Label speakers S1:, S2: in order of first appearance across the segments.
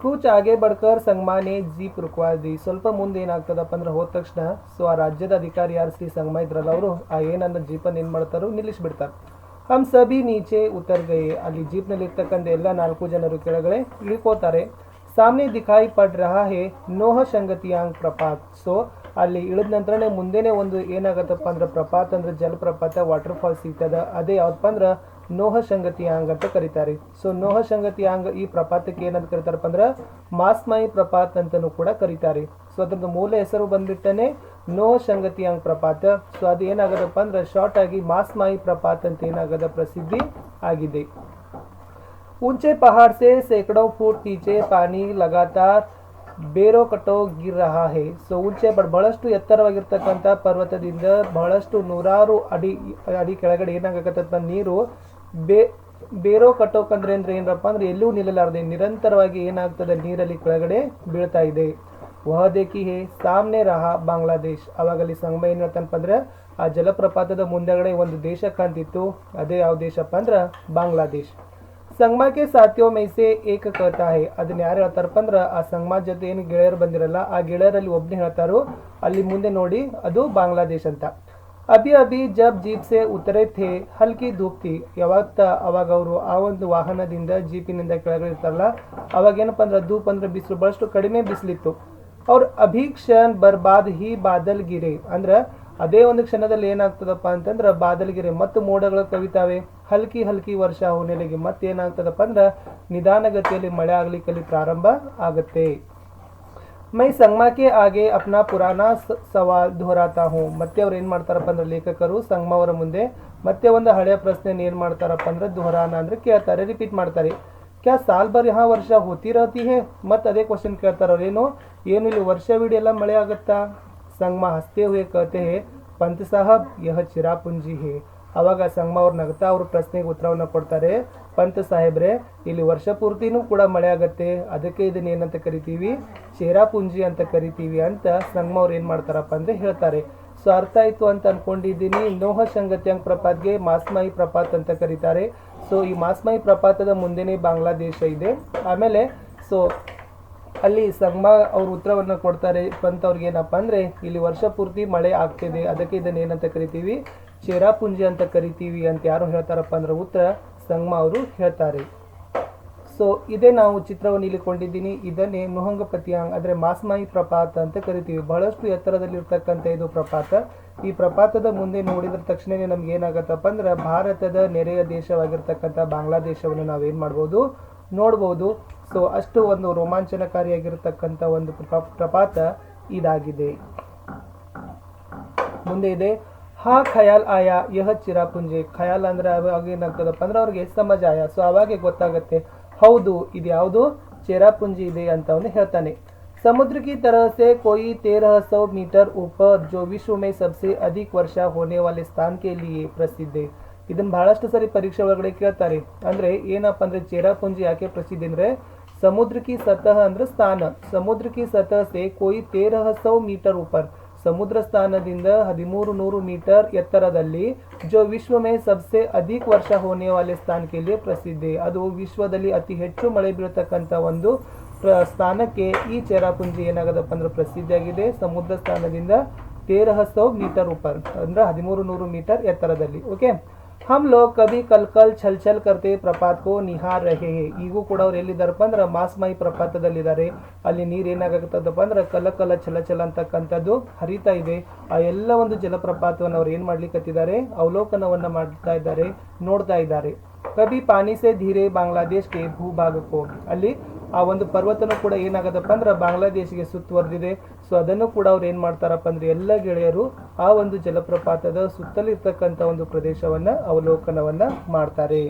S1: कुछ आगे बढ़कर संगमा ने जीप रुकवा दी ಸ್ವಲ್ಪ ಮುಂದೆ ಏನಾಗ್ತದಪ್ಪ ಅಂದ್ರೆ ಹೋದ ತಕ್ಷಣ ಸೊ ಆ ರಾಜ್ಯದ ಅಧಿಕಾರಿ ಯಾರು ಶ್ರೀ ಸಂಗಮ ಇದ್ರಲ್ಲ ಅವರು ಆ ಏನನ್ನ ಜೀಪನ್ನು ಏನು ಮಾಡ್ತಾರೋ ನಿಲ್ಲಿಸ್ಬಿಡ್ತಾರೆ. ಹಮ್ ಸಭಿ ನೀಚೆ ಉತ್ತರ್ ಗಯೆ ಅಲ್ಲಿ ಜೀಪ್ನಲ್ಲಿ ಇರ್ತಕ್ಕಂಥ ಎಲ್ಲ 4 ಜನರು ಕೆಳಗಡೆ ಇಳಿಕೋತಾರೆ. ಸಾಮ್ನೆ ದಿಖಾಯಿ ಪಡ್ ರಹಾ ಹೇ ನೋಹ ಸಂಗತಿಯಾಂಗ್ ಪ್ರಪಾತ್. ಸೊ ಅಲ್ಲಿ ಇಳಿದ ನಂತರನೇ ಮುಂದೆನೆ ಒಂದು ಏನಾಗತ್ತಪ್ಪ ಅಂದ್ರೆ ಪ್ರಪಾತ್ ಅಂದ್ರೆ ಜಲಪ್ರಪಾತ ವಾಟರ್ ಫಾಲ್ ಸಿಗ್ತದ. ಅದೇ ಯಾವ್ದಪ್ಪ ಅಂದ್ರೆ ನೋಹ ಸಂಗತಿಯಾಂಗ್ ಅಂತ ಕರೀತಾರೆ. ಸೊ ನೋಹ ಸಂಗತಿಯಾಂಗ್ ಈ ಪ್ರಪಾತಕ್ಕೆ ಏನಂತ ಕರೀತಾರಪ್ಪ ಅಂದ್ರೆ ಮಾಸ್ಮಾಯಿ ಪ್ರಪಾತ್ ಅಂತಾನೂ ಕೂಡ ಕರೀತಾರೆ. ಸೊ ಅದ್ರದ್ದು ಮೂಲ ಹೆಸರು ಬಂದ್ಬಿಟ್ಟನೆ ನೋಹ ಸಂಗತಿಯಾಂಗ್ ಪ್ರಪಾತ. ಸೊ ಅದು ಏನಾಗದಪ್ಪ ಅಂದ್ರೆ ಶಾರ್ಟ್ ಆಗಿ ಮಾಸ್ಮಾಯಿ ಪ್ರಪಾತ್ ಅಂತ ಏನಾಗದ ಪ್ರಸಿದ್ಧಿ ಆಗಿದೆ. ऊंचे पहाड़ से सैकड़ों फुट नीचे पानी लगातार ಬೇರೋ ಕಟ್ಟೋ ಗಿರ್ ರಹಾ ಹೇ. ಸೊ ಉಂಚೆ ಬಹಳಷ್ಟು ಎತ್ತರವಾಗಿರ್ತಕ್ಕಂಥ ಪರ್ವತದಿಂದ ಬಹಳಷ್ಟು ನೂರಾರು ಅಡಿ ಕೆಳಗಡೆ ಏನಾಗತ್ತಪ್ಪ ನೀರು ಬೇರೋ ಕಟ್ಟೋಕ್ ಅಂದ್ರೆ ಏನಪ್ಪ ಅಂದ್ರೆ ಎಲ್ಲೂ ನಿಲ್ಲಲಾರದೆ ನಿರಂತರವಾಗಿ ಏನಾಗ್ತದೆ ನೀರಲ್ಲಿ ಕೆಳಗಡೆ ಬೀಳ್ತಾ ಇದೆ. ವಹ ದೇಖಿ ಹೇ ಸಾಮ್ನೆ ರಹಾ ಬಾಂಗ್ಲಾದೇಶ್. ಅವಾಗಲ್ಲಿ ಸಂಗಮ ಏನ್ ಹೇಳ್ತಾನಪ್ಪ ಅಂದ್ರೆ ಆ ಜಲಪ್ರಪಾತದ ಮುಂದೆಗಡೆ ಒಂದು ದೇಶ ಕಾಣ್ತಿತ್ತು. ಅದೇ ಯಾವ ದೇಶಪ್ಪ ಅಂದ್ರೆ ಬಾಂಗ್ಲಾದೇಶ್. ಸಂಗಮ ಕೆ ಸಾಥಿಯೋ ಮೈ ಸೆ ಏಕ ಕಹತಾ ಹೇ. ಅದನ್ನ ಯಾರು ಹೇಳ್ತಾರಪ್ಪ ಅಂದ್ರೆ ಆ ಸಂಗಮ ಜೊತೆ ಏನು ಗೆಳೆಯರು ಬಂದಿರಲ್ಲ ಆ ಗೆಳೆಯರಲ್ಲಿ ಒಬ್ಬನೇ ಹೇಳ್ತಾರೋ ಅಲ್ಲಿ ಮುಂದೆ ನೋಡಿ ಅದು ಬಾಂಗ್ಲಾದೇಶ್ ಅಂತ. ಅಭಿ ಅಭಿ ಜಬ್ ಜೀಪ್ ಸೆ ಉತರೆ ಥೇ ಹಲ್ಕಿ ಧೂಪ್ ಥಿ. ಅವಾಗ ಅವರು ಆ ಒಂದು ವಾಹನದಿಂದ ಜೀಪಿನಿಂದ ಕೆಳಗಡೆ ಇರ್ತಾರಲ್ಲ ಅವಾಗ ಏನಪ್ಪ ಅಂದ್ರೆ ಧೂಪ್ ಅಂದ್ರೆ ಬಿಸಿಲು ಬಹಳಷ್ಟು ಕಡಿಮೆ ಬಿಸಿಲಿತ್ತು. ಅವ್ರ ಅಭಿ ಕ್ಷಣ್ ಬರ್ಬಾದ್ ಹಿ ಬಾದಲ್ ಗಿರೆ ಅಂದ್ರೆ ಅದೇ ಒಂದು ಕ್ಷಣದಲ್ಲಿ ಏನಾಗ್ತದಪ್ಪ ಅಂತಂದ್ರೆ ಬಾದಲ್ಗಿರೆ ಮತ್ತು ಮೋಡಗಳು ಕವಿತಾವೆ. ಹಲ್ಕಿ ಹಲ್ಕಿ ವರ್ಷ ಹೋನೆಲೆಗೆ ಮತ್ತೆ ಏನಾಗ್ತದಪ್ಪ ಅಂದ್ರೆ ನಿಧಾನಗತಿಯಲ್ಲಿ ಮಳೆ ಆಗ್ಲಿಕ್ಕೆ ಪ್ರಾರಂಭ ಆಗುತ್ತೆ. ಮೈ ಸಂಗಮಕ್ಕೆ ಆಗೆ ಅಪ್ನಾ ಪುರಾನಾ ಸವಾಲ್ ದೊಹರಾತಾ ಹೂಂ. ಮತ್ತೆ ಅವ್ರು ಏನ್ ಮಾಡ್ತಾರಪ್ಪ ಅಂದ್ರೆ ಲೇಖಕರು ಸಂಗಮ ಅವರ ಮುಂದೆ ಮತ್ತೆ ಒಂದು ಹಳೆಯ ಪ್ರಶ್ನೆಯನ್ನು ಏನ್ ಮಾಡ್ತಾರಪ್ಪ ಅಂದ್ರೆ ದೊಹರಾನ ಅಂದ್ರೆ ಕೇಳ್ತಾರೆ, ರಿಪೀಟ್ ಮಾಡ್ತಾರೆ. ಕ್ಯಾ ಸಾಲ್ ಭರ್ ಯಹಾ ವರ್ಷ ಹೋತಿ ರಹತಿ ಹೇ. ಮತ್ತೆ ಅದೇ ಕ್ವಶನ್ ಕೇಳ್ತಾರ ಅವ್ರೇನು ಏನು ಇಲ್ಲಿ ವರ್ಷವಿಡೀ ಎಲ್ಲ ಮಳೆ ಆಗುತ್ತಾ. ಸಂಗಮ ಹಸ್ತೆ ಹುए कहते हैं पंत साहब यह चिरापुंजी है. ಅವಾಗ ಸಂಗಮ ಅವ್ರು ನಗ್ತಾ ಅವ್ರ ಪ್ರಶ್ನೆಗೆ ಉತ್ತರವನ್ನು ಕೊಡ್ತಾರೆ, ಪಂತ್ ಸಾಹೇಬ್ರೆ ಇಲ್ಲಿ ವರ್ಷ ಪೂರ್ತಿನೂ ಕೂಡ ಮಳೆ ಆಗತ್ತೆ, ಅದಕ್ಕೆ ಇದನ್ನ ಏನಂತ ಕರಿತೀವಿ ಚಿರಾಪುಂಜಿ ಅಂತ ಕರಿತೀವಿ ಅಂತ ಸಂಗಮ ಅವ್ರು ಏನ್ ಮಾಡ್ತಾರಪ್ಪ ಅಂದ್ರೆ ಹೇಳ್ತಾರೆ. ಸೊ ಅರ್ಥ ಆಯ್ತು ಅಂತ ಅನ್ಕೊಂಡಿದ್ದೀನಿ. ನೋಹ ಸಂಗತ್ಯಾಂಗ್ ಪ್ರಪಾತ್ಗೆ ಮಾಸ್ಮಾಯಿ ಪ್ರಪಾತ್ ಅಂತ ಕರೀತಾರೆ. ಸೊ ಈ ಮಾಸ್ಮಾಯಿ ಪ್ರಪಾತದ ಮುಂದೆನೇ ಬಾಂಗ್ಲಾದೇಶ ಇದೆ. ಆಮೇಲೆ ಸೊ ಅಲ್ಲಿ ಸಂಗಮ ಅವ್ರ ಉತ್ತರವನ್ನು ಕೊಡ್ತಾರೆ ಪಂತ್ ಅವ್ರಿಗೆ ಏನಪ್ಪ ಅಂದ್ರೆ ಇಲ್ಲಿ ವರ್ಷ ಪೂರ್ತಿ ಮಳೆ ಆಗ್ತಿದೆ, ಅದಕ್ಕೆ ಇದನ್ನ ಏನಂತ ಕರಿತೀವಿ ಚಿರಾಪುಂಜಿ ಅಂತ ಕರಿತೀವಿ ಅಂತ ಯಾರು ಹೇಳ್ತಾರಪ್ಪ ಅಂದ್ರೆ ಉತ್ತರ ಸಂಗಮ ಅವರು ಹೇಳ್ತಾರೆ. ಸೊ ಇದೇ ನಾವು ಚಿತ್ರವನ್ನು ಇಲ್ಲಿ ಕೊಂಡಿದ್ದೀನಿ. ಇದನ್ನೇ ನುಹಂಗಪತಿಯಾಂಗ್ ಅಂದ್ರೆ ಮಾಸ್ಮಾಯಿ ಪ್ರಪಾತ ಅಂತ ಕರಿತೀವಿ. ಬಹಳಷ್ಟು ಎತ್ತರದಲ್ಲಿ ಇರ್ತಕ್ಕಂಥ ಇದು ಪ್ರಪಾತ. ಈ ಪ್ರಪಾತದ ಮುಂದೆ ನೋಡಿದ ತಕ್ಷಣನೇ ನಮ್ಗೆ ಏನಾಗತ್ತಪ್ಪ ಅಂದ್ರೆ ಭಾರತದ ನೆರೆಯ ದೇಶವಾಗಿರ್ತಕ್ಕಂಥ ಬಾಂಗ್ಲಾದೇಶವನ್ನು ನಾವೇನ್ ಮಾಡ್ಬೋದು ನೋಡ್ಬೋದು. ಸೊ ಅಷ್ಟು ಒಂದು ರೋಮಾಂಚನಕಾರಿಯಾಗಿರ್ತಕ್ಕಂಥ ಒಂದು ಪ್ರಪಾತ ಇದಾಗಿದೆ. ಮುಂದೆ ಇದೆ ಹಾ ಖಯಾಲ್ ಆಯಾ ಯಹ ಚಿರಾಪುಂಜಿ. ಖಯಾಲ್ ಅಂದ್ರೆ ಅವಾಗ ಏನಾಗ್ತದಪ್ಪ ಅಂದ್ರೆ ಅವ್ರಿಗೆ ಸಮಜ ಆಯಾ. ಸೊ ಅವಾಗೆ ಗೊತ್ತಾಗತ್ತೆ ಹೌದು ಇದು ಯಾವುದು ಚಿರಾಪುಂಜಿ ಇದೆ ಅಂತ ಅವನು ಹೇಳ್ತಾನೆ. समुद्र की तरह से कोई 1300 मीटर ऊपर जो विश्व में सबसे अधिक वर्षा होने वाले स्थान के लिए प्रसिद्ध है. ಇದನ್ನ ಬಹಳಷ್ಟು ಸರಿ ಪರೀಕ್ಷೆ ಒಳಗಡೆ ಕೇಳ್ತಾರೆ. ಅಂದ್ರೆ ಏನಪ್ಪ ಅಂದ್ರೆ ಚಿರಾಪುಂಜಿ ಯಾಕೆ ಪ್ರಸಿದ್ಧ ಅಂದ್ರೆ ಸಮುದ್ರ ಕಿ ಸತಹ ಅಂದ್ರೆ ಸ್ಥಾನ. ಸಮುದ್ರ ಕಿ ಸತಹ ಸೆ ಕೋಯಿ 1300 ಮೀಟರ್ ऊपर ಸಮುದ್ರ ಸ್ಥಾನದಿಂದ 1300 ಮೀಟರ್ ಎತ್ತರದಲ್ಲಿ ಜೋ ವಿಶ್ವ ಮೇ ಸಬ್ಸೆ ಅಧಿಕ ವರ್ಷ ಹೋನೆ ವಾಲೆ ಸ್ಥಾನ ಕೆ ಲಿಯೆ ಪ್ರಸಿದ್ಧ. ಅದು ವಿಶ್ವದಲ್ಲಿ ಅತಿ ಹೆಚ್ಚು ಮಳೆ ಬೀಳತಕ್ಕಂಥ ಒಂದು ಸ್ಥಾನಕ್ಕೆ ಈ ಚಿರಾಪುಂಜಿ ಏನಾಗದಪ್ಪ ಅಂದ್ರೆ ಪ್ರಸಿದ್ಧಿಯಾಗಿದೆ. ಸಮುದ್ರ ಸ್ಥಾನದಿಂದ 1300 ಮೀಟರ್ ऊपर ಅಂದ್ರೆ 1300 ಮೀಟರ್ ಎತ್ತರದಲ್ಲಿ. ಓಕೆ, हम लोग कभी कल कल छल छल करते प्रपात को निहार रहे हैं. ಈಗೂ ಕೂಡ ಅವ್ರು ಎಲ್ಲಿದ್ದಾರಪ್ಪ ಅಂದ್ರೆ ಮಾಸ್ಮಾಯಿ ಪ್ರಪಾತದಲ್ಲಿದ್ದಾರೆ. ಅಲ್ಲಿ ನೀರು ಏನಾಗತ್ತದಪ್ಪ ಅಂದ್ರೆ ಕಲ ಕಲ ಛಲ ಛಲ ಅಂತಕ್ಕಂಥದ್ದು ಹರಿತಾ ಇದೆ. ಆ ಎಲ್ಲ ಒಂದು ಜಲಪ್ರಪಾತವನ್ನು ಅವ್ರು ಏನ್ ಮಾಡ್ಲಿಕ್ಕತ್ತಿದ್ದಾರೆ ಅವಲೋಕನವನ್ನ ಮಾಡ್ತಾ ಇದ್ದಾರೆ, ನೋಡ್ತಾ ಇದ್ದಾರೆ. ಕಭಿ ಪಾನಿ ಸೆ ಧೀರೆ ಬಾಂಗ್ಲಾದೇಶ್ ಕೆ ಭೂಭಾಗಕ್ಕೋ. ಅಲ್ಲಿ ಆ ಒಂದು ಪರ್ವತನೂ ಕೂಡ ಏನಾಗದಪ್ಪ ಅಂದ್ರೆ ಬಾಂಗ್ಲಾದೇಶಿಗೆ ಸುತ್ತುವರೆದಿದೆ. ಸೊ ಅದನ್ನು ಕೂಡ ಅವ್ರು ಏನ್ ಮಾಡ್ತಾರಪ್ಪ ಅಂದ್ರೆ ಎಲ್ಲ ಗೆಳೆಯರು ಆ ಒಂದು ಜಲಪ್ರಪಾತದ ಸುತ್ತಲಿರ್ತಕ್ಕಂಥ ಒಂದು ಪ್ರದೇಶವನ್ನ ಅವಲೋಕನವನ್ನ ಮಾಡ್ತಾರೆ.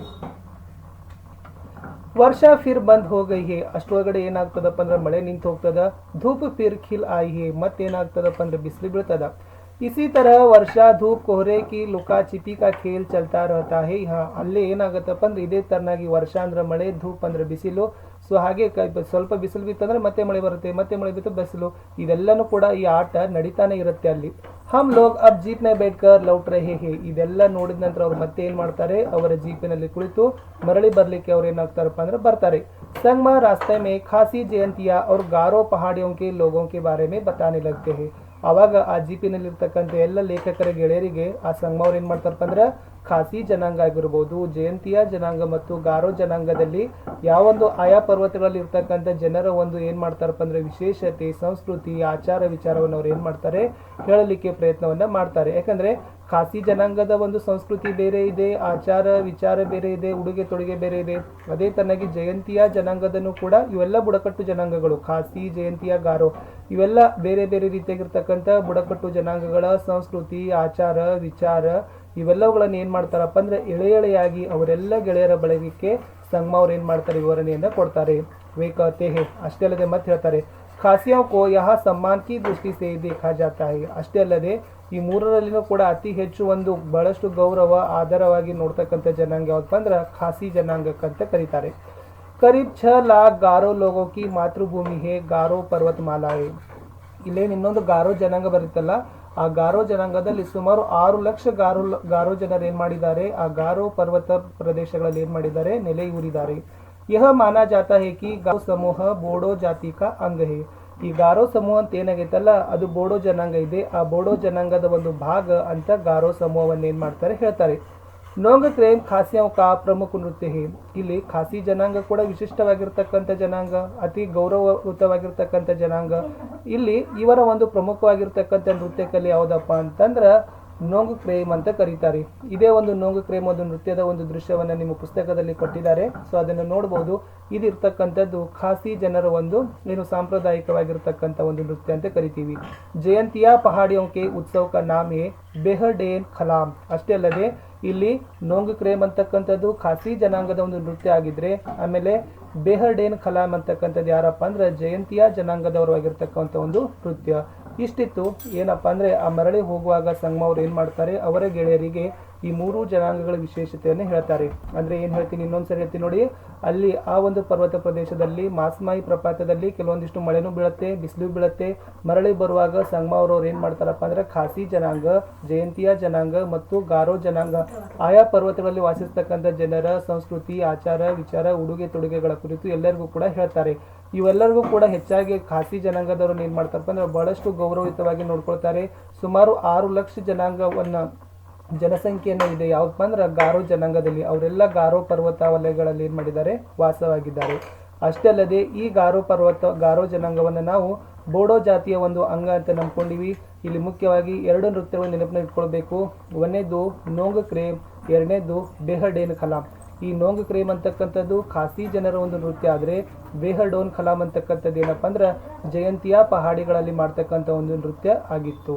S1: ವರ್ಷ ಫಿರ್ ಬಂದ್ ಹೋಗೈ ಹೇ. ಅಷ್ಟೊಳಗಡೆ ಏನಾಗ್ತದಪ್ಪ ಅಂದ್ರೆ ಮಳೆ ನಿಂತು ಹೋಗ್ತದ. ಧೂಪ್ ಫಿರ್ ಖಿಲ್ ಆಯಿ ಹೇ. ಮತ್ತೇನಾಗ್ತದಪ್ಪ ಅಂದ್ರೆ ಬಿಸಿಲು ಬೀಳ್ತದ. इसी तरह वर्षा धूप कोहरे की लुका छिपी का खेल चलता रहता है. ಅಲ್ಲೇ ಏನಾಗತ್ತಪ್ಪ ಅಂದ್ರೆ ಇದೇ ತರನಾಗಿ ವರ್ಷ ಅಂದ್ರೆ ಮಳೆ, ಧೂಪ್ ಅಂದ್ರೆ ಬಿಸಿಲು. ಸೊ ಹಾಗೆ ಸ್ವಲ್ಪ ಬಿಸಿಲು ಬಿತ್ತಂದ್ರೆ ಮತ್ತೆ ಮಳೆ ಬರುತ್ತೆ, ಮತ್ತೆ ಮಳೆ ಬಿತ್ತು ಬಿಸಿಲು. ಇದೆಲ್ಲನೂ ಕೂಡ ಈ ಆಟ ನಡೀತಾನೆ ಇರುತ್ತೆ ಅಲ್ಲಿ. ಹಮ್ ಲೋಗ್ ಅಬ್ ಜೀಪ್ ಮೇ ಬೇಟ್ಕರ್ ಲೌಟ್ ರಹೇ ಹೇ. ಇದೆಲ್ಲ ನೋಡಿದ ನಂತರ ಅವ್ರು ಮತ್ತೆ ಏನ್ ಮಾಡ್ತಾರೆ ಅವರ ಜೀಪಿನಲ್ಲಿ ಕುಳಿತು ಮರಳಿ ಬರ್ಲಿಕ್ಕೆ ಅವ್ರು ಏನಾಗ್ತಾರಪ್ಪ ಅಂದ್ರೆ ಬರ್ತಾರೆ. संगमा रास्ते में खासी जयंतिया और गारो पहाड़ियों के लोगों के बारे में बताने लगते हैं. ಅವಾಗ ಆ ಜೀಪಿನಲ್ಲಿರ್ತಕ್ಕಂಥ ಎಲ್ಲ ಲೇಖಕರ ಗೆಳೆಯರಿಗೆ ಆ ಸಂಗಮ ಅವ್ರು ಏನು ಮಾಡ್ತಾರಪ್ಪ ಅಂದ್ರೆ ಖಾಸಿ ಜನಾಂಗ ಆಗಿರ್ಬೋದು, ಜಯಂತಿಯ ಜನಾಂಗ ಮತ್ತು ಗಾರೋ ಜನಾಂಗದಲ್ಲಿ ಯಾವೊಂದು ಆಯಾ ಪರ್ವತಗಳಲ್ಲಿ ಇರ್ತಕ್ಕಂಥ ಜನರ ಒಂದು ಏನು ಮಾಡ್ತಾರಪ್ಪ ಅಂದ್ರೆ ವಿಶೇಷತೆ, ಸಂಸ್ಕೃತಿ, ಆಚಾರ ವಿಚಾರವನ್ನು ಅವ್ರು ಏನು ಮಾಡ್ತಾರೆ ಹೇಳಲಿಕ್ಕೆ ಪ್ರಯತ್ನವನ್ನ ಮಾಡ್ತಾರೆ. ಯಾಕಂದ್ರೆ ಖಾಸಿ ಜನಾಂಗದ ಒಂದು ಸಂಸ್ಕೃತಿ ಬೇರೆ ಇದೆ, ಆಚಾರ ವಿಚಾರ ಬೇರೆ ಇದೆ, ಉಡುಗೆ ತೊಡುಗೆ ಬೇರೆ ಇದೆ. ಅದೇ ತನ್ನಾಗಿ ಜಯಂತಿಯ ಜನಾಂಗದನ್ನು ಕೂಡ ಇವೆಲ್ಲ ಬುಡಕಟ್ಟು ಜನಾಂಗಗಳು, ಖಾಸಿ, ಜಯಂತಿಯ, ಗಾರೋ ಇವೆಲ್ಲ ಬೇರೆ ಬೇರೆ ರೀತಿಯಾಗಿರ್ತಕ್ಕಂಥ ಬುಡಕಟ್ಟು ಜನಾಂಗಗಳ ಸಂಸ್ಕೃತಿ, ಆಚಾರ ವಿಚಾರ ಇವೆಲ್ಲವುಗಳನ್ನು ಏನು ಮಾಡ್ತಾರಪ್ಪ ಅಂದ್ರೆ ಎಳೆಯಾಗಿ ಅವರೆಲ್ಲ ಗೆಳೆಯರ ಬಳಗಕ್ಕೆ ಸಂಗಮ ಅವ್ರು ಏನು ಮಾಡ್ತಾರೆ ವಿವರಣೆಯಿಂದ ಕೊಡ್ತಾರೆ. वे कहते हैं ಅಷ್ಟೇ ಅಲ್ಲದೆ ಮತ್ತೆ ಹೇಳ್ತಾರೆ ಖಾಸಿಯೋं को यहाँ सम्मान की दृष्टि से देखा जाता है. ಅಷ್ಟೇ ಅಲ್ಲದೆ ಈ ಮೂರರಲ್ಲಿನೂ ಕೂಡ ಅತಿ ಹೆಚ್ಚು ಒಂದು ಬಹಳಷ್ಟು ಗೌರವ ಆಧಾರವಾಗಿ ನೋಡ್ತಕ್ಕಂಥ ಜನಾಂಗ ಯಾವಪ್ಪ ಅಂದ್ರೆ ಖಾಸಿ ಜನಾಂಗಕ್ಕಂತ ಕರೀತಾರೆ. करीब 6 लाख गारो लोगों की मातृभूमि है गारो पर्वतमाला है. ಇಲ್ಲೇನು ಇನ್ನೊಂದು ಗಾರೋ ಜನಾಂಗ ಬರುತ್ತಲ್ಲ, ಆ ಗಾರೋ ಜನಾಂಗದಲ್ಲಿ ಸುಮಾರು 6 ಲಕ್ಷ ಗಾರೋ ಜನರು ಏನ್ ಮಾಡಿದ್ದಾರೆ, ಆ ಗಾರೋ ಪರ್ವತ ಪ್ರದೇಶಗಳಲ್ಲಿ ಏನ್ ಮಾಡಿದ್ದಾರೆ, ನೆಲೆಯೂರಿದ್ದಾರೆ. यह माना जाता है कि गारो समूह ಬೋಡೋ ಜಾತಿ का अंग है. ಈ ಗಾರೋ ಸಮೂಹ ಅಂತ ಏನಾಗೈತಲ್ಲ ಅದು ಬೋಡೋ ಜನಾಂಗ ಇದೆ, ಆ ಬೋಡೋ ಜನಾಂಗದ ಒಂದು ಭಾಗ ಅಂತ ಗಾರೋ ಸಮೂಹವನ್ನು ಏನ್ ಮಾಡ್ತಾರೆ ಹೇಳ್ತಾರೆ. ನೋಂಗ ಕ್ರೇಮ್ ಖಾಸಿಯೋं का ಪ್ರಮುಖ ನೃತ್ಯ है. ಇಲ್ಲಿ ಖಾಸಿ ಜನಾಂಗ ಕೂಡ ವಿಶಿಷ್ಟವಾಗಿರ್ತಕ್ಕಂಥ ಜನಾಂಗ, ಅತಿ ಗೌರವಯುತವಾಗಿರ್ತಕ್ಕಂಥ ಜನಾಂಗ. ಇಲ್ಲಿ ಇವರ ಒಂದು ಪ್ರಮುಖವಾಗಿರ್ತಕ್ಕಂಥ ನೃತ್ಯ ಕಲೆ ಯಾವುದಪ್ಪ ಅಂತಂದ್ರ ನೋಂಗ್ ಕ್ರೇಮ್ ಅಂತ ಕರೀತಾರೆ. ಇದೇ ಒಂದು ನೋಂಗ್ ಕ್ರೇಮ್ ಒಂದು ನೃತ್ಯದ ಒಂದು ದೃಶ್ಯವನ್ನ ನಿಮ್ಮ ಪುಸ್ತಕದಲ್ಲಿ ಕೊಟ್ಟಿದ್ದಾರೆ, ಸೊ ಅದನ್ನು ನೋಡಬಹುದು. ಇದಿರ್ತಕ್ಕಂಥದ್ದು ಖಾಸಿ ಜನರ ಒಂದು ಏನು ಸಾಂಪ್ರದಾಯಿಕವಾಗಿರ್ತಕ್ಕಂಥ ಒಂದು ನೃತ್ಯ ಅಂತ ಕರಿತೀವಿ. ಜಯಂತಿಯ ಪಹಾಡಿಯೋಂಕೆ ಉತ್ಸವಕ ನಾಮೆ ಬೆಹಡೇನ್ ಖಲಾಂ. ಅಷ್ಟೇ ಅಲ್ಲದೆ ಇಲ್ಲಿ ನೋಂಗ್ ಕ್ರೇಮ್ ಅಂತಕ್ಕಂಥದ್ದು ಖಾಸಿ ಜನಾಂಗದ ಒಂದು ನೃತ್ಯ ಆಗಿದ್ರೆ, ಆಮೇಲೆ ಬೆಹಡೇನ್ ಖಲಾಂ ಅಂತಕ್ಕಂಥದ್ದು ಯಾರಪ್ಪ ಅಂದ್ರೆ ಜಯಂತಿಯ ಜನಾಂಗದವರು ಆಗಿರ್ತಕ್ಕಂಥ ಒಂದು ನೃತ್ಯ. ಇಷ್ಟಿತ್ತು ಏನಪ್ಪಾ ಅಂದ್ರೆ ಆ ಮರಳಿ ಹೋಗುವಾಗ ಸಂಗಮ ಅವ್ರು ಏನ್ ಮಾಡ್ತಾರೆ ಅವರ ಗೆಳೆಯರಿಗೆ ಈ ಮೂರು ಜನಾಂಗಗಳ ವಿಶೇಷತೆಯನ್ನು ಹೇಳ್ತಾರೆ. ಅಂದ್ರೆ ಏನ್ ಹೇಳ್ತೀನಿ ಇನ್ನೊಂದ್ಸರಿ ಹೇಳ್ತೀನಿ ನೋಡಿ. ಅಲ್ಲಿ ಆ ಒಂದು ಪರ್ವತ ಪ್ರದೇಶದಲ್ಲಿ ಮಾಸ್ಮಾಯಿ ಪ್ರಪಾತದಲ್ಲಿ ಕೆಲವೊಂದಿಷ್ಟು ಮಳೆನೂ ಬೀಳುತ್ತೆ, ಬಿಸಿಲು ಬೀಳುತ್ತೆ. ಮರಳಿ ಬರುವಾಗ ಸಂಗಮ ಅವ್ರು ಏನ್ ಮಾಡ್ತಾರಪ್ಪ ಅಂದ್ರೆ ಖಾಸಿ ಜನಾಂಗ, ಜಯಂತಿಯ ಜನಾಂಗ ಮತ್ತು ಗಾರೋ ಜನಾಂಗ ಆಯಾ ಪರ್ವತಗಳಲ್ಲಿ ವಾಸಿಸ್ತಕ್ಕಂಥ ಜನರ ಸಂಸ್ಕೃತಿ, ಆಚಾರ ವಿಚಾರ, ಉಡುಗೆ ತೊಡುಗೆಗಳ ಕುರಿತು ಎಲ್ಲರಿಗೂ ಕೂಡ ಹೇಳ್ತಾರೆ. ಇವೆಲ್ಲರಿಗೂ ಕೂಡ ಹೆಚ್ಚಾಗಿ ಖಾಸಿ ಜನಾಂಗದವ್ರನ್ನ ಏನ್ ಮಾಡ್ತಾರಪ್ಪ ಅಂದ್ರೆ ಬಹಳಷ್ಟು ಗೌರವಯುತವಾಗಿ ನೋಡ್ಕೊಳ್ತಾರೆ. ಸುಮಾರು 6 ಲಕ್ಷ ಜನಾಂಗವನ್ನ ಜನಸಂಖ್ಯೆಯನ್ನು ಇದೆ ಯಾವಪ್ಪ ಅಂದ್ರೆ ಗಾರೋ ಜನಾಂಗದಲ್ಲಿ. ಅವರೆಲ್ಲ ಗಾರೋ ಪರ್ವತ ವಲಯಗಳಲ್ಲಿ ಏನ್ ಮಾಡಿದ್ದಾರೆ ವಾಸವಾಗಿದ್ದಾರೆ. ಅಷ್ಟೇ ಅಲ್ಲದೆ ಈ ಗಾರೋ ಜನಾಂಗವನ್ನು ನಾವು ಬೋಡೋ ಜಾತಿಯ ಒಂದು ಅಂಗ ಅಂತ ನಂಬ್ಕೊಂಡಿವಿ. ಇಲ್ಲಿ ಮುಖ್ಯವಾಗಿ 2 ನೃತ್ಯಗಳನ್ನು ನೆನಪಿನ ಇಟ್ಕೊಳ್ಬೇಕು. ಒಂದನೇದು ನೋಂಗ್ ಕ್ರೇಮ್, ಎರಡನೇದು ಬೆಹಡೇನ್ ಖಲಾಂ. ಈ ನೋಂಗ್ ಕ್ರೇಮ್ ಅಂತಕ್ಕಂಥದ್ದು ಖಾಸಿ ಜನರ ಒಂದು ನೃತ್ಯ ಆದ್ರೆ ಬೆಹಡೋನ್ ಖಲಾಂ ಅಂತಕ್ಕಂಥದ್ದು ಏನಪ್ಪಾ ಅಂದ್ರೆ ಜಯಂತಿಯ ಪಹಾಡಿಗಳಲ್ಲಿ ಮಾಡ್ತಕ್ಕಂಥ ಒಂದು ನೃತ್ಯ ಆಗಿತ್ತು.